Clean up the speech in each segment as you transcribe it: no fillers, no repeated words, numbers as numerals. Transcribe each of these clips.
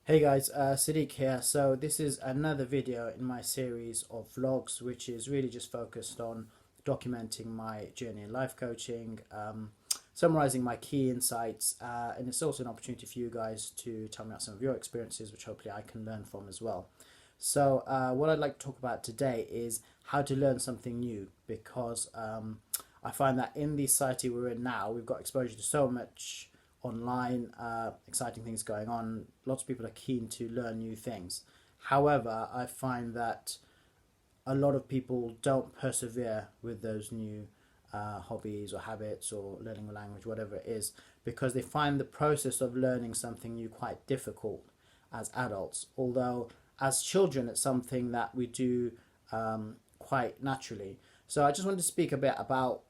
Hey guys, Sadiq here. So this is another video in my series of vlogs, which is really just focused on documenting my journey in life coaching, summarizing my key insights, and it's also an opportunity for you guys to tell me about some of your experiences, which hopefully I can learn from as well. So what I'd like to talk about today is how to learn something new, because I find that in the society we're in now, we've got exposure to so much online, exciting things going on. Lots of people are keen to learn new things. However, I find that a lot of people don't persevere with those new hobbies or habits or learning a language, whatever it is, because they find the process of learning something new quite difficult as adults. Although, as children, it's something that we do quite naturally. So, I just wanted to speak a bit about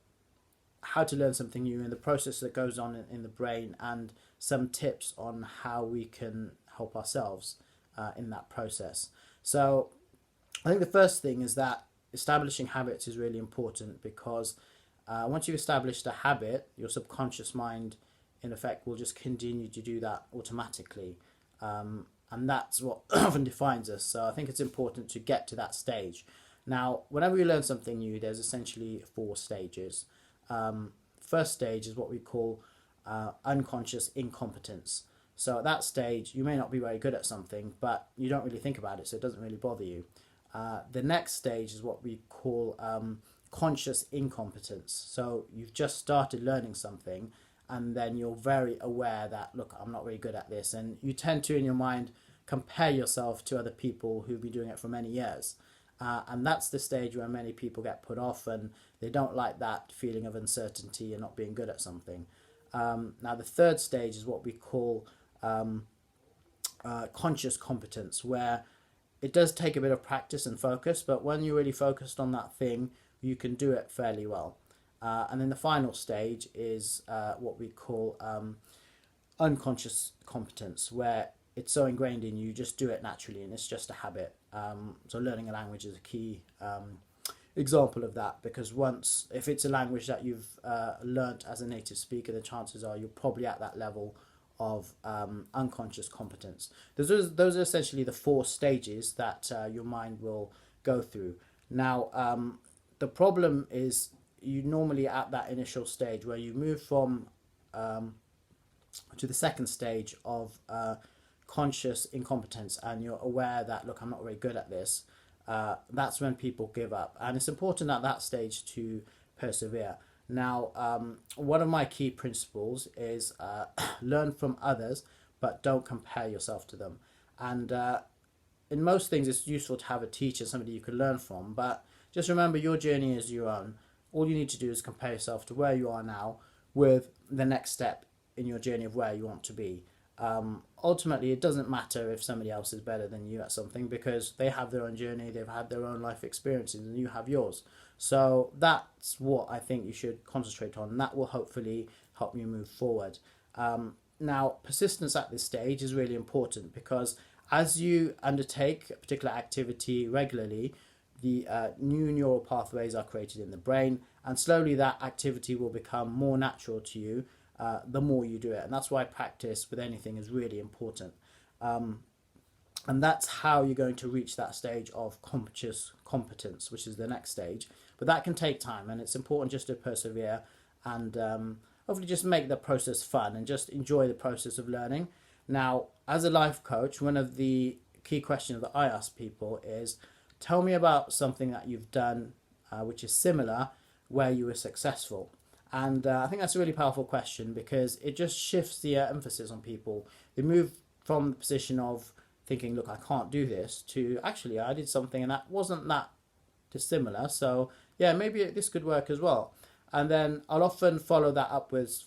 how to learn something new and the process that goes on in the brain and some tips on how we can help ourselves in that process. So I think the first thing is that establishing habits is really important because once you've established a habit, your subconscious mind, in effect, will just continue to do that automatically. And that's what often defines us. So I think it's important to get to that stage. Now, whenever you learn something new, there's essentially four stages. First stage is what we call unconscious incompetence. So at that stage, you may not be very good at something, but you don't really think about it, so it doesn't really bother you. The next stage is what we call conscious incompetence. So you've just started learning something, and then you're very aware that, look, I'm not really good at this. And you tend to, in your mind, compare yourself to other people who've been doing it for many years. And that's the stage where many people get put off and they don't like that feeling of uncertainty and not being good at something. Now, the third stage is what we call conscious competence, where it does take a bit of practice and focus, but when you're really focused on that thing, you can do it fairly well. And then the final stage is what we call unconscious competence, where it's so ingrained in you, you just do it naturally and it's just a habit. So learning a language is a key example of that, because once, if it's a language that you've learnt as a native speaker, the chances are you're probably at that level of unconscious competence. Those are essentially the four stages that your mind will go through. Now, the problem is you normally at that initial stage where you move from to the second stage of conscious incompetence, and you're aware that, look, I'm not very good at this. That's when people give up, and it's important at that stage to persevere. Now, one of my key principles is learn from others, but don't compare yourself to them. And in most things, it's useful to have a teacher, somebody you can learn from, but just remember your journey is your own. All you need to do is compare yourself to where you are now with the next step in your journey of where you want to be. Ultimately, it doesn't matter if somebody else is better than you at something, because they have their own journey, they've had their own life experiences, and you have yours. So that's what I think you should concentrate on. That will hopefully help you move forward. Now, persistence at this stage is really important, because as you undertake a particular activity regularly, the new neural pathways are created in the brain, and slowly that activity will become more natural to you the more you do it. And that's why practice with anything is really important. And that's how you're going to reach that stage of conscious competence, which is the next stage. But that can take time, and it's important just to persevere and hopefully just make the process fun and just enjoy the process of learning. Now, as a life coach, one of the key questions that I ask people is, tell me about something that you've done which is similar where you were successful. And I think that's a really powerful question, because it just shifts the emphasis on people. They move from the position of thinking, look, I can't do this, to actually, I did something and that wasn't that dissimilar. So, yeah, maybe this could work as well. And then I'll often follow that up with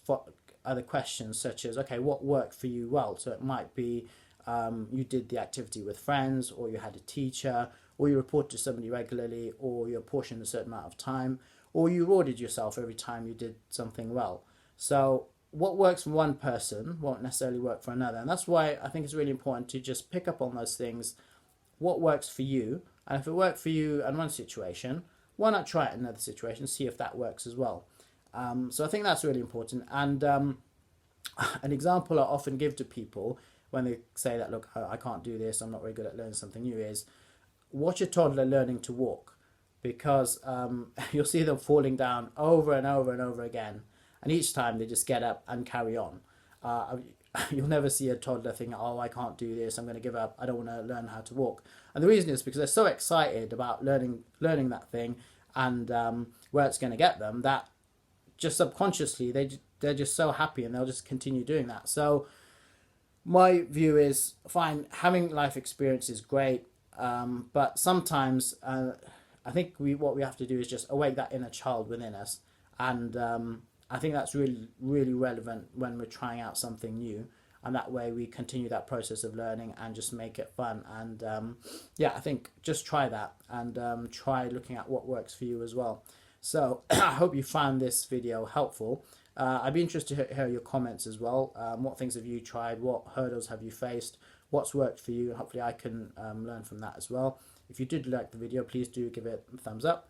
other questions, such as, okay, what worked for you well? So it might be you did the activity with friends, or you had a teacher, or you report to somebody regularly, or you apportioned a certain amount of time, or you rewarded yourself every time you did something well. So what works for one person won't necessarily work for another. And that's why I think it's really important to just pick up on those things, what works for you. And if it worked for you in one situation, why not try it in another situation, see if that works as well. So I think that's really important. And an example I often give to people when they say that, look, I can't do this, I'm not very good at learning something new, is watch a toddler learning to walk, because you'll see them falling down over and over and over again, and each time they just get up and carry on. You'll never see a toddler think, oh, I can't do this, I'm going to give up, I don't want to learn how to walk. And the reason is because they're so excited about learning that thing, and where it's going to get them, that just subconsciously they're just so happy, and they'll just continue doing that. So my view is, fine, having life experience is great, but sometimes I think what we have to do is just awake that inner child within us, and I think that's really, really relevant when we're trying out something new, and that way we continue that process of learning and just make it fun. And yeah, I think just try that, and try looking at what works for you as well. So I hope you found this video helpful. I'd be interested to hear your comments as well. What things have you tried? What hurdles have you faced? What's worked for you? Hopefully I can learn from that as well. If you did like the video, please do give it a thumbs up.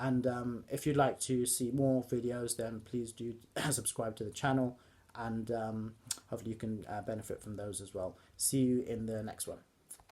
And if you'd like to see more videos, then please do subscribe to the channel, and hopefully you can benefit from those as well. See you in the next one.